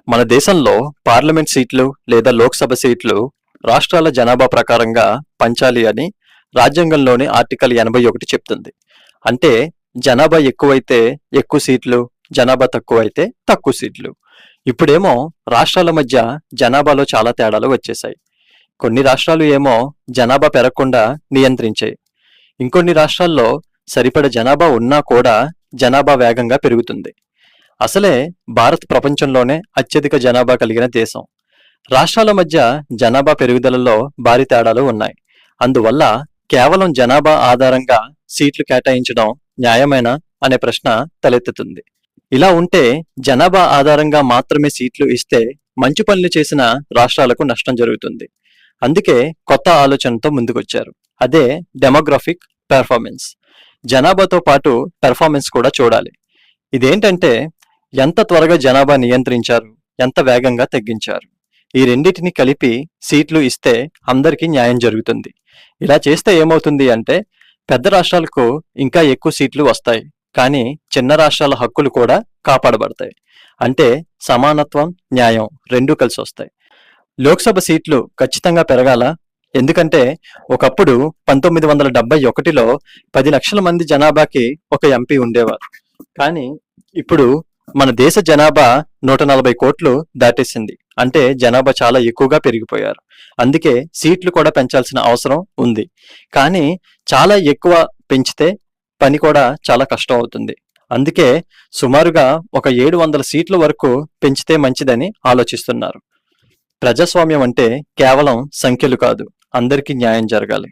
మన దేశంలో పార్లమెంట్ సీట్లు లేదా లోక్సభ సీట్లు రాష్ట్రాల జనాభా ప్రకారంగా పంచాలి అని రాజ్యాంగంలోని ఆర్టికల్ 81 చెప్తుంది. అంటే జనాభా ఎక్కువైతే ఎక్కువ సీట్లు, జనాభా తక్కువైతే తక్కువ సీట్లు. ఇప్పుడేమో రాష్ట్రాల మధ్య జనాభాలో చాలా తేడాలు వచ్చేసాయి. కొన్ని రాష్ట్రాలు ఏమో జనాభా పెరగకుండా నియంత్రించాయి. ఇంకొన్ని రాష్ట్రాల్లో సరిపడ జనాభా ఉన్నా కూడా జనాభా వేగంగా పెరుగుతుంది. అసలే భారత్ ప్రపంచంలోనే అత్యధిక జనాభా కలిగిన దేశం. రాష్ట్రాల మధ్య జనాభా పెరుగుదలలో భారీ తేడాలు ఉన్నాయి. అందువల్ల కేవలం జనాభా ఆధారంగా సీట్లు కేటాయించడం న్యాయమేనా అనే ప్రశ్న తలెత్తుతుంది. ఇలా ఉంటే జనాభా ఆధారంగా మాత్రమే సీట్లు ఇస్తే మంచి పనులు చేసిన రాష్ట్రాలకు నష్టం జరుగుతుంది. అందుకే కొత్త ఆలోచనతో ముందుకొచ్చారు. అదే డెమోగ్రఫిక్ పెర్ఫార్మెన్స్. జనాభాతో పాటు పెర్ఫార్మెన్స్ కూడా చూడాలి. ఇదేంటంటే ఎంత త్వరగా జనాభా నియంత్రించారు, ఎంత వేగంగా తగ్గించారు. ఈ రెండింటిని కలిపి సీట్లు ఇస్తే అందరికీ న్యాయం జరుగుతుంది. ఇలా చేస్తే ఏమవుతుంది అంటే పెద్ద రాష్ట్రాలకు ఇంకా ఎక్కువ సీట్లు వస్తాయి, కానీ చిన్న రాష్ట్రాల హక్కులు కూడా కాపాడబడతాయి. అంటే సమానత్వం, న్యాయం రెండూ కలిసి వస్తాయి. లోక్సభ సీట్లు ఖచ్చితంగా పెరగాల. ఎందుకంటే ఒకప్పుడు 1971లో 10 లక్షల మంది జనాభాకి ఒక ఎంపీ ఉండేవారు. కానీ ఇప్పుడు మన దేశ జనాభా 140 కోట్లు దాటేసింది. అంటే జనాభా చాలా ఎక్కువగా పెరిగిపోయారు. అందుకే సీట్లు కూడా పెంచాల్సిన అవసరం ఉంది. కానీ చాలా ఎక్కువ పెంచితే పని కూడా చాలా కష్టం అవుతుంది. అందుకే సుమారుగా ఒక 700 సీట్ల వరకు పెంచితే మంచిదని ఆలోచిస్తున్నారు. ప్రజాస్వామ్యం అంటే కేవలం సంఖ్యలు కాదు, అందరికీ న్యాయం జరగాలి.